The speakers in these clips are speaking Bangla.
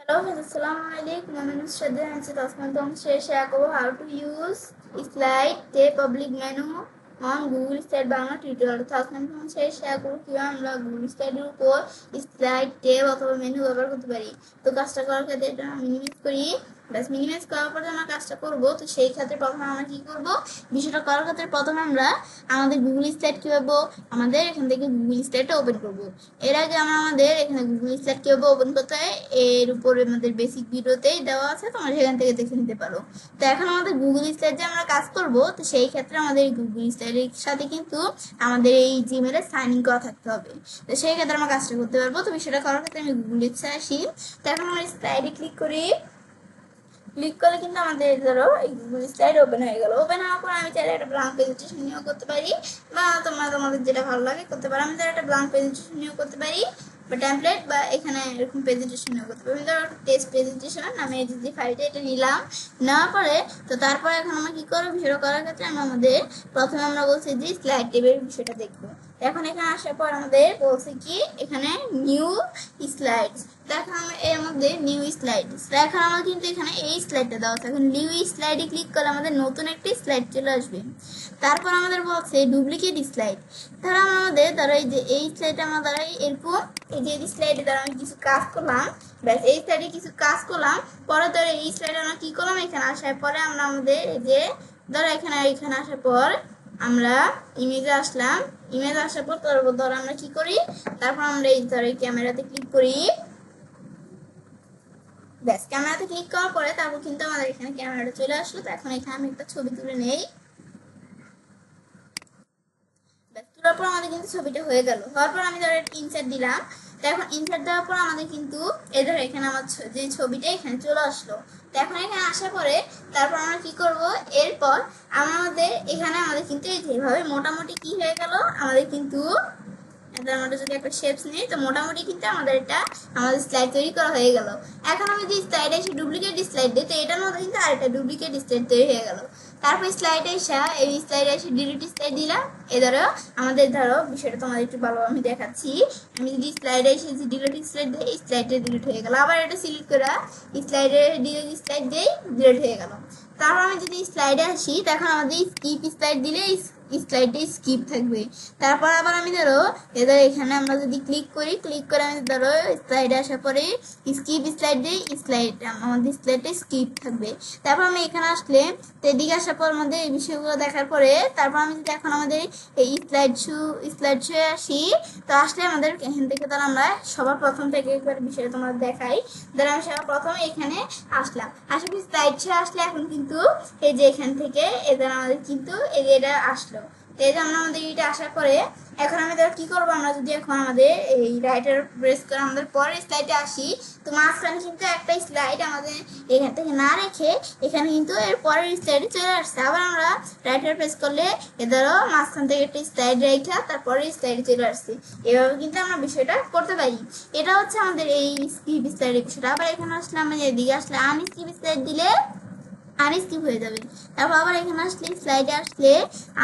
Hello, Assalamualaikum. My name is Shraddha and Tasman share how to use slide তে public menu on Google Slide Bangla tutorial Tasman share করব কিভাবে আমরা Google Slide এর উপর স্লাইড ট্যাব অথবা মেনু ব্যবহার করতে পারি। তো কাজটা করার ক্ষেত্রে এটা মিনিমাইজ করি। বাস মিনিমাইজ করার পরে আমরা কাজটা করব। তো সেই ক্ষেত্রে প্রথমে আমরা কি করব, বিষয়টা করার ক্ষেত্রে প্রথমে আমরা আমাদের গুগল স্লাইড কিভাবে আমাদের এখান থেকে গুগল স্লাইডটা ওপেন করব। এর আগে আমরা আমাদের এখানে গুগল স্লাইড কিভাবে ওপেন করতে হয় এর উপরে আমাদের বেসিক ভিডিওতেই দেওয়া আছে, তোমরা সেখান থেকে দেখে নিতে পারো। তো এখন আমাদের গুগল স্লাইডে আমরা কাজ করব। তো সেই ক্ষেত্রে আমাদের গুগল স্লাইডের সাথে কিন্তু আমাদের এই জিমেলে সাইন ইন করা থাকতে হবে। তো সেই ক্ষেত্রে আমরা কাজটা করতে পারবো। তো বিষয়টা করার ক্ষেত্রে আমি গুগল স্লাইডে আসি। তো এখন আমরা স্লাইডে ক্লিক করি। ক্লিক করলে কিন্তু আমাদের ধরো এই গুগল স্লাইড ওপেন হয়ে গেল। ওপেন হওয়ার পর আমি চাইলে একটা ব্ল্যাঙ্ক প্রেজেন্টেশন নিয়েও করতে পারি, বা তোমরা তোমাদের যেটা ভালো লাগে করতে পারো। আমি ধরো একটা ব্ল্যাঙ্ক প্রেজেন্টেশন নিয়েও করতে পারি, বা টেমপ্লেট, বা এখানে এরকম প্রেজেন্টেশন নিয়েও করতে পারি। আমি ধরো টেস্ট প্রেজেন্টেশন নামে যে ফাইলটা এটা নিলাম, নেওয়ার পরে তো তারপরে এখন আমরা কি করবো, বিষয়টা করার ক্ষেত্রে আমাদের প্রথমে আমরা বলছি যে স্লাইড টেবিল বিষয়টা দেখবো। এখন এখানে আসার পর আমাদের বলছে কি এখানে নিউ স্লাইডস। এখন আমরা এর মধ্যে নিউ স্লাইড, এখন আমার কিন্তু এখানে এই স্লাইডটা দেওয়া আছে। এখন নিউ স্লাইডে ক্লিক করলে আমাদের নতুন একটি স্লাইড চলে আসবে। তারপর আমাদের বলছে ডুপ্লিকেট স্লাইড। ধরো আমাদের ধরো এই যে এই স্লাইডটা আমার দ্বারা এরকম এই যে স্লাইডে দ্বারা আমি কিছু কাজ করলাম, ব্যাস এই স্লাইডে কিছু কাজ করলাম, পরে ধরো এই স্লাইডে আমরা কি করলাম, এখানে আসার পরে আমরা আমাদের এই যে ধরো এখানে আসার পর আমরা ইমেজে আসলাম। ইমেজ আসার পর ধরো আমরা কি করি, তারপর আমরা এই ধরো ক্যামেরাতে ক্লিক করি। ব্যাস ক্যামেরাতে ক্লিক করার পরে তারপর কিন্তু আমাদের এখানে ক্যামেরাটা চলে আসলো। তো এখন এখানে আমি একটা ছবি তুলে নেই। ব্যাস তোলার পর আমাদের কিন্তু ছবিটা হয়ে গেল। হওয়ার পর আমি ধরো ইনসার্ট দিলাম। তো এখন ইনসার্ট দেওয়ার পর আমাদের কিন্তু এই ধরো এখানে আমার যে ছবিটা এখানে চলে আসলো। তো এখন এখানে আসার পরে তারপর আমরা কি করব, এরপর আমাদের এখানে আমাদের কিন্তু এই যেভাবে মোটামুটি কি হয়ে গেল, আমাদের কিন্তু আমরা যদি একটা শেপস নিই তো মোটামুটি কিন্তু আমাদের এটা আমাদের স্লাইড তৈরি করা হয়ে গেল। এখন আমি যে স্লাইডে এসে ডুপ্লিকেট স্লাইড দিই, তো এটার মধ্যে কিন্তু আরেকটা ডুপ্লিকেট স্লাইড তৈরি হয়ে গেল। তারপর স্লাইডে এসে এই স্লাইডে এসে ডিলিট স্লাইড দিলাম। এ ধরো আমাদের ধরো বিষয়টা তোমাদের একটু ভালো আমি দেখাচ্ছি। আমি যদি স্লাইডে এসে ডিলিট স্লাইড দিই, স্লাইডে ডিলিট হয়ে গেল। আবার এটা সিলেক্ট করে স্লাইডে ডিলিট স্লাইড দিই, ডিলিট হয়ে গেল। তারপর আমি যদি স্লাইডে আসি তখন আমাদের স্কিপ স্লাইড দিলে স্লাইডে স্কিপ থাকবে। তারপর আবার আমি ধরো এদের এখানে আমরা যদি ক্লিক করি, ক্লিক করে আমি ধরো স্লাইডে আসার পরে স্কিপ স্লাইড দিই, স্লাইড আমাদের স্লাইডে স্কিপ থাকবে। তারপর আমি এখানে আসলে তো এদিকে আসার পর আমাদের এই বিষয়গুলো দেখার পরে তারপর আমি যদি এখন আমাদের এই স্লাইড শো আসি, তো আসলে আমাদের এখান থেকে তাহলে আমরা সবার প্রথম থেকে একবার বিষয়টা তোমরা দেখাই। ধরো আমি সবার প্রথমে এখানে আসলাম, আসার পর স্লাইড শো আসলে এখন কিন্তু এই যে এখান থেকে এদের আমাদের কিন্তু এই যে এটা আসলো। তো এই যে আমরা আমাদের এটা আসার পরে এখন আমি ধর কি করবো, আমরা যদি এখন আমাদের এই রাইটার প্রেস করে আমাদের পরের স্লাইডে আসি, তো মাঝখানে কিন্তু একটা স্লাইড আমাদের এখান থেকে না রেখে এখানে কিন্তু এর পরের স্লাইডে চলে আসছে। আবার আমরা রাইটার প্রেস করলে এদেরও মাঝখান থেকে একটা স্লাইড রেখে তারপরে স্লাইডে চলে আসছে। এভাবে কিন্তু আমরা বিষয়টা করতে পারি। এটা হচ্ছে আমাদের এই স্কিপ স্লাইডের বিষয়টা। আবার এখানে আসলে আমরা এদিকে আসলে আনস্কিপ স্লাইড দিলে আনস্কিপ হয়ে যাবে। তারপর আবার এখানে আসলে স্লাইডে আসলে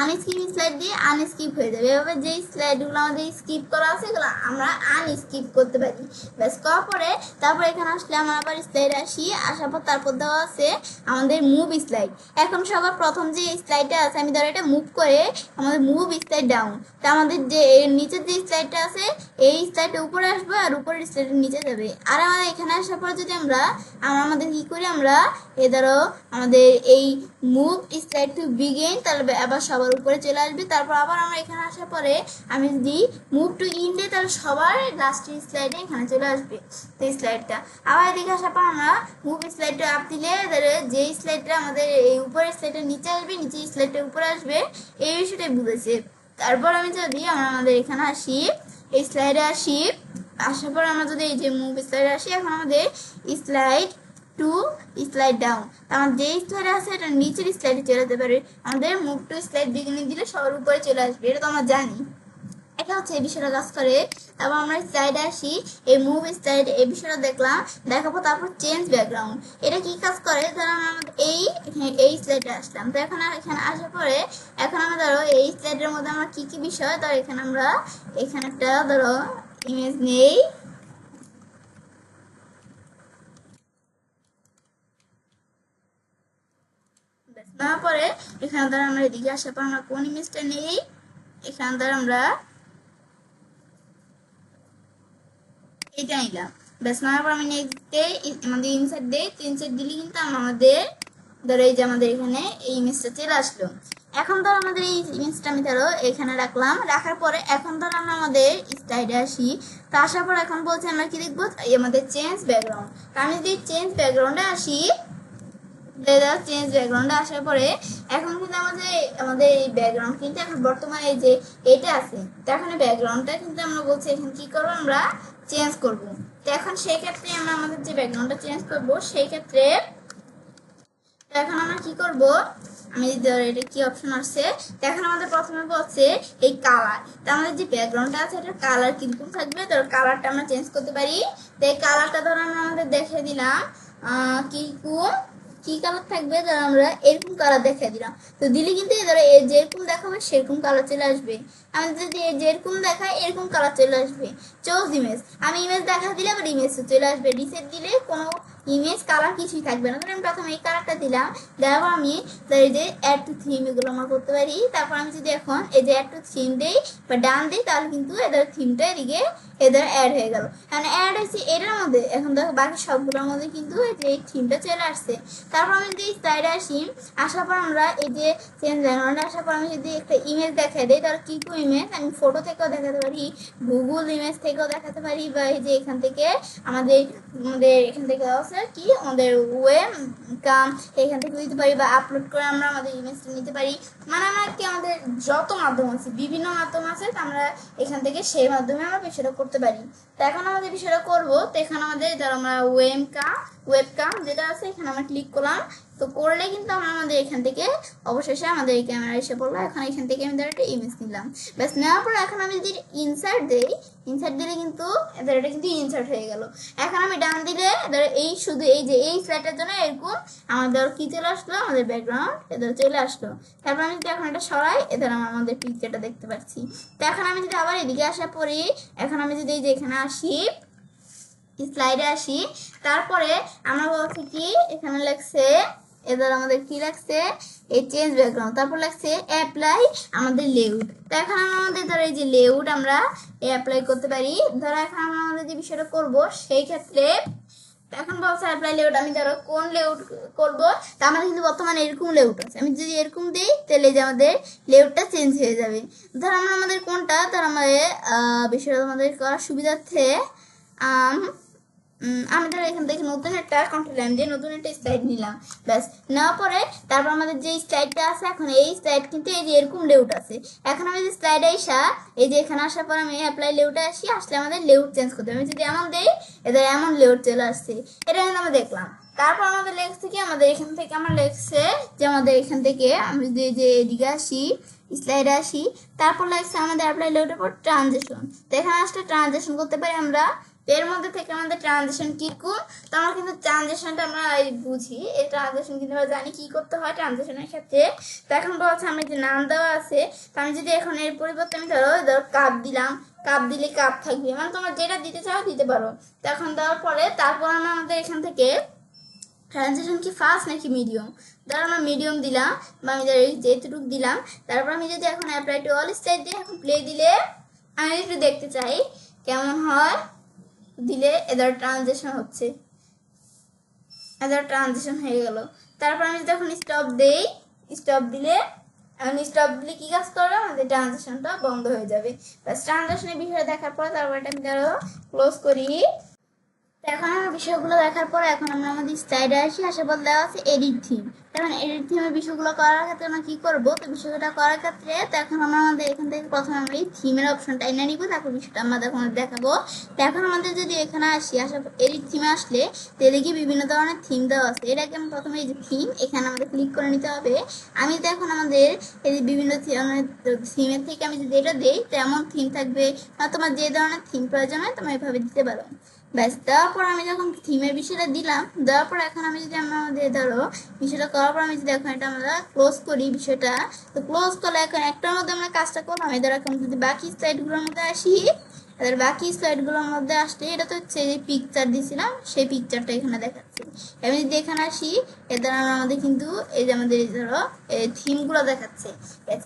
আনস্কিপ স্লাইড দিয়ে আনস্কিপ হয়ে যাবে। এভাবে যে স্লাইডগুলো আমাদের স্কিপ করা আছে এগুলো আমরা আনস্কিপ করতে পারি। ব্যাস করার পরে তারপর এখানে আসলে আমরা আবার স্লাইডে আসি, আসার পর তারপর দেওয়া আছে আমাদের মুভ স্লাইড। এখন সবার প্রথম যে স্লাইডটা আছে আমি ধরো এটা মুভ করে আমাদের মুভ স্লাইড ডাউন, তা আমাদের যে নিচের যে স্লাইডটা আছে এই স্লাইডটা উপরে আসবে আর উপরের স্লাইডের নিচে যাবে। আর আমাদের এখানে আসার পর যদি আমরা আমাদের কি করি, আমরা এ ধরো আমাদের এই মুভ স্লাইড টু বিগিন তাহলে আবার সবার উপরে চলে আসবে। তারপর আবার আমরা এখানে আসার পরে আমি যদি মুভ টু ইন দিই তাহলে সবার লাস্টের স্লাইডে এখানে চলে আসবে এই স্লাইডটা। আবার এদিকে আসার পর আমরা মুভ স্লাইডটা আপ দিলে যে স্লাইডটা আমাদের এই উপরের স্লাইডের নিচে আসবে, নিচে স্লাইডটা উপরে আসবে, এই বিষয়টাই বুঝেছে। তারপর আমি যদি আমাদের এখানে আসি, এই স্লাইডে আসি, আসার পর আমরা যদি এই যে মুভ স্লাইডে আসি, এখন আমাদের স্লাইড টু স্লাইড ডাউন, আমার যে স্লাইড আছে এটা নিচের স্লাইডে চলে যেতে পারে। আমাদের মুভ টু স্লাইড বিগিনিং দিলে সবার উপরে চলে আসবে, এটা তো আমরা জানি। এটা হচ্ছে এই বিষয়টা কাজ করে। তারপর আমরা স্লাইডে আসি, এই মুভ স্লাইড এই বিষয়টা দেখলাম, দেখাবো। তারপর চেঞ্জ ব্যাকগ্রাউন্ড, এটা কি কাজ করে, ধরো আমাদের এই স্লাইডে আসলাম, তো এখন এখানে আসার পরে এখন আমরা ধরো এই স্লাইডের মধ্যে আমরা কি কি বিষয়, ধরো এখানে আমরা এখানে একটা ধরো ইমেজ নেই, নেওয়ার পরে এখানে ধর আমরা এদিকে আসার পর আমরা কোন ইমেজটা নেই, এখানে ধর আমরা এটা নিলাম। ব্যাস নেওয়ার পর আমি নেক্সট ডে আমাদের ইনসার্ট ডে, ইনসার্ট দিলে কিন্তু আমাদের ধরো এই যে আমাদের এখানে এই ইমেজটা চলে আসলো। এখন ধর আমাদের এই ইমেজটা আমি ধরো এখানে রাখলাম, রাখার পরে এখন ধর আমরা আমাদের স্লাইডে আসি। তো আসার পর এখন বলছি আমরা কি লিখবো, আমাদের চেঞ্জ ব্যাকগ্রাউন্ড। আমি যদি চেঞ্জ ব্যাকগ্রাউন্ডে আসি, চেঞ্জ ব্যাকগ্রাউন্ডে আসার পরে এখন কিন্তু আমাদের এই ব্যাকগ্রাউন্ড কিন্তু এখন বর্তমানে এই যে এটা আছে, তো এখন এই ব্যাকগ্রাউন্ডটা কিন্তু আমরা বলছি এখন কি করবো, আমরা চেঞ্জ করব। তো এখন সেই ক্ষেত্রে আমরা আমাদের যে ব্যাকগ্রাউন্ডটা চেঞ্জ করব, সেই ক্ষেত্রে এখন আমরা কি করব, আমি এটা কি অপশন আসছে, এখন আমাদের প্রথমে বলছে এই কালার। তো আমাদের যে ব্যাকগ্রাউন্ডটা আছে এটা কালার কিরকম থাকবে, তো কালারটা আমরা চেঞ্জ করতে পারি। তো এই কালারটা ধরো আমরা আমাদের দেখে দিলাম কি কালার থাকবে, ধরো আমরা এরকম কালার দেখে দিলাম। তো দিলে কিন্তু ধরো যেরকম দেখাবে সেরকম কালার চলে আসবে। আমি যদি যেরকম দেখায় এরকম কালার চলে আসবে। চোজ ইমেজ, আমি ইমেজ দেখা দিলে আবার ইমেজ চলে আসবে। রিসেট দিলে কোনো ইমেজ কালার কিছুই থাকবে না। আমি প্রথমে এই কালারটা দিলাম, দেওয়ার আমি এই যে অ্যাড টু থিম এগুলো আমরা করতে পারি। তারপর আমি যদি এখন এই যে অ্যাড টু থিম দেই বা ডান দিই, তাহলে কিন্তু এদের থিমটা এদিকে এদের অ্যাড হয়ে গেল। মানে অ্যাড হয়েছে এটার মধ্যে, এখন দেখো বাকি সবগুলোর মধ্যে কিন্তু এই যে থিমটা চলে আসছে। তারপর আমি যদি স্লাইডে আসি, আসার পর আমরা এই যে চেঞ্জ ব্যাকগ্রাউন্ডে আসার পর আমি যদি একটা ইমেজ দেখাই দিই, তাহলে কি ইমেজ আমি ফটো থেকেও দেখাতে পারি, গুগল ইমেজ থেকেও দেখাতে পারি, বা এই যে এখান থেকে আমাদের এখান থেকে আছে কি আমাদের ওয়েব কাম এখান থেকে দিতে পারি, বা আপলোড করে আমরা আমাদের ইমেজটা নিতে পারি। মানে আমরা কি আমাদের যত মাধ্যম আছে, বিভিন্ন মাধ্যম আছে, আমরা এখান থেকে সেই মাধ্যমে আমরা বিষয়টা করতে পারি। তো এখন আমাদের বিষয়টা করবো, তো এখানে আমাদের ধরো আমরা ওয়েবকাম যেটা আছে এখানে আমরা ক্লিক করলাম। তো করলে কিন্তু আমরা আমাদের এখান থেকে অবশেষে আমাদের এই ক্যামেরা এসে পড়লো। এখন এখান থেকে আমি ধরো একটা ইমেজ নিলাম, ব্যাস নেওয়ার পর এখন আমি যদি ইনসার্ট দিই, ইনসার্ট দিলে কিন্তু এদের এটা কিন্তু ইনসার্ট হয়ে গেল। এখন আমি ডান দিলে ধরো এই শুধু এই যে এই স্লাইডের জন্য এরকম আমাদের কি চলে আসলো, আমাদের ব্যাকগ্রাউন্ড এদের চলে আসলো। তারপর আমি যদি এখন এটা সরাই, এদের আমাদের পিকচারটা দেখতে পাচ্ছি। তো এখন আমি যদি আবার এদিকে আসা পড়ি, এখন আমি যদি এই যে এখানে আসি, স্লাইডে আসি, তারপরে আমরা বলছি কি এখানে লাগছে এদের আমাদের কি লাগছে এই চেঞ্জ ব্যাকগ্রাউন্ড, তারপর লাগছে অ্যাপ্লাই আমাদের লেআউট। তো এখন আমাদের ধরো এই যে লেআউট আমরা অ্যাপ্লাই করতে পারি। ধরো এখন আমরা আমাদের যে বিষয়টা করব সেই ক্ষেত্রে এখন বলছে অ্যাপ্লাই লেআউট, আমি ধরো কোন লেআউট করব, তা আমাদের কিন্তু বর্তমানে এরকম লেআউট আছে। আমি যদি এরকম দিই তাহলে যে আমাদের লেআউটটা চেঞ্জ হয়ে যাবে। ধরো আমরা আমাদের কোনটা ধরো আমাদের বিষয়টা আমাদের করার সুবিধার্থে আমি ধরো এখান থেকে নতুন একটা কন্ট্রোল এম দিয়ে নতুন একটা স্লাইড নিলাম, ব্যাস নেওয়ার পরে তারপর আমাদের যে স্লাইডটা আছে, এখন এই স্লাইড কিন্তু এই যে এরকম লেআউট আছে। এখন আমি যে স্লাইডে আসা এই যে এখানে আসার পর আমি অ্যাপ্লাই লেআউটে আসি, আসলে আমাদের লেআউট চেঞ্জ করতে হবে। আমি যদি এমন দিই এদের এমন লেআউট চলে আসছে, এটা কিন্তু আমরা দেখলাম। তারপর আমাদের লেখছে কি আমাদের এখান থেকে আমার লেখছে যে আমাদের এখান থেকে আমি যদি যে এদিকে আসি স্লাইডে আসি, তারপর লাগছে আমাদের অ্যাপ্লাই লেআউটের পর ট্রানজিশন। তো এখানে আসলে ট্রানজিশন করতে পারি আমরা, এর মধ্যে থেকে আমাদের ট্রানজিশন কি কোন, তো আমরা কিন্তু ট্রানজিশনটা আমরা বুঝি, এই ট্রানজিশন কিন্তু আমরা জানি কি করতে হয় ট্রানজিশনের ক্ষেত্রে। তো এখন বলছে আমি যে নাম দেওয়া আছে, তো আমি যদি এখন এর পরিবর্তে আমি ধরো কাপ দিলাম, কাপ দিলে কাপ থাকবে, মানে তোমরা যেটা দিতে চাও দিতে পারো। তো এখন দেওয়ার পরে তারপর আমরা আমাদের এখান থেকে ট্রানজিশন কি ফাস্ট নাকি মিডিয়াম, ধরো আমরা মিডিয়াম দিলাম, বা আমি যেটুকু দিলাম। তারপর আমি যদি এখন অ্যাপ্লাই টু অল স্টাইল দিয়ে এখন প্লে দিলে আমি একটু দেখতে চাই কেমন হয়, দিলে এদের ট্রানজিশন হচ্ছে, এদের ট্রানজিশন হয়ে গেল। তারপর আমি যখন স্টপ দেই, স্টপ দিলে কি কাজ করবে, আমাদের ট্রানজিশনটা বন্ধ হয়ে যাবে। ব্যাস ট্রানজিশনের বিষয়ে দেখার পর তারপর এটা আমি ধরো ক্লোজ করি। এখন আমরা বিষয়গুলো দেখার পর এখন আমরা আমাদের স্লাইডে আসি, আসার পর দেওয়া আছে এডিট থিম। এখন এডিট থিমের বিষয়গুলো করার ক্ষেত্রে আমরা কি করবো, তো বিষয়টা করার ক্ষেত্রে তো এখন আমরা আমাদের এখান থেকে প্রথমে আমরা এই থিমের অপশনটা এনে নিব, তারপর বিষয়টা আমরা এখন দেখাবো। তো এখন আমাদের যদি এখানে আসি, আসার পর এডিট থিমে আসলে তেলে কি বিভিন্ন ধরনের থিম দেওয়া আছে। এটাকে আমি প্রথমে এই যে থিম এখানে আমাদের ক্লিক করে নিতে হবে। আমি তো এখন আমাদের এই যে বিভিন্ন থিমের থেকে আমি যদি এটা দিই, তেমন থিম থাকবে, বা তোমার যে ধরনের থিম প্রয়োজন হয় তোমরা এভাবে দিতে পারো। ব্যাস দেওয়ার পর আমি যখন থিমের বিষয়টা দিলাম, দেওয়ার পর এখন আমি যদি আমাদের ধরো বিষয়টা করার পর আমি যদি এখন এটা আমরা ক্লোজ করি বিষয়টা, তো ক্লোজ করলে এখন একটার মধ্যে আমরা কাজটা করলাম। ধরো এখন যদি বাকি স্লাইডগুলোর মধ্যে আসি, এবার বাকি স্লাইডগুলোর মধ্যে আসলে এটা তো হচ্ছে যে পিকচার দিয়েছিলাম সেই পিকচারটা এখানে দেখাচ্ছি। আমি যদি এখানে আসি এর দ্বারা আমাদের কিন্তু এই যে আমাদের ধরো থিমগুলো দেখাচ্ছে,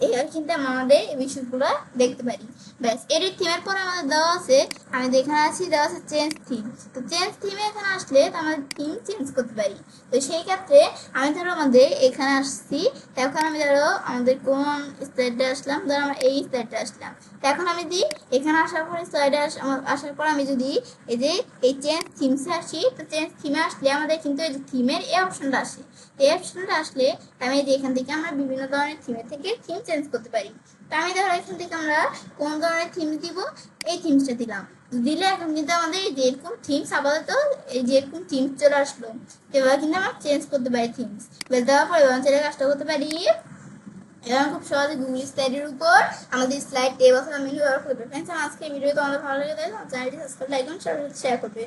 এবার কিন্তু আমরা আমাদের এই বিষয়গুলো দেখতে পারি। ব্যাস এর থিমের পরে আমাদের দেওয়া আছে, আমি এখানে আছি দেওয়া আছে চেঞ্জ থিম। তো চেঞ্জ থিমে এখানে আসলে তো আমাদের থিম চেঞ্জ করতে পারি। তো সেই ক্ষেত্রে আমি ধরো আমাদের এখানে আসছি, এখন আমি ধরো আমাদের কোন স্লাইডে আসলাম, ধরো আমরা এই স্লাইডে আসলাম। তো এখন আমি দিই এখানে আসার পরে স্লাইডে আসার পর আমি যদি এই যে এই চেঞ্জ থিমসে আসি, তো চেঞ্জ থিমে আসলে আমাদের কিন্তু এই যে থিমের এই অপশনটা আসে। এই অপশনটা আসলে আমি এই যে এখান থেকে আমরা বিভিন্ন ধরনের থিমের থেকে থিম চেঞ্জ করতে পারি। তো আমি ধরো এখান থেকে আমরা কোন ধরনের থিম দিব, এই থিমসটা দিলাম। দিলে এখন কিন্তু আমাদের এই যে এরকম থিমস আপাতত এই যে এরকম থিমস চলে আসলো। এবার কিন্তু আমরা চেঞ্জ করতে পারি থিমস। বেশ দেওয়ার পরে ছেলে কাজটা করতে পারি। এবং খুব সহজে গুগল স্লাইডের উপর আমাদের স্লাইড টেবিল মেনু ব্যবহার করবে। ফ্রেন্ডস, আজকে ভিডিও তোমাদের ভালো লেগে থাকে চ্যানেলটি সাবস্ক্রাইব, লাইক এবং শেয়ার করবে।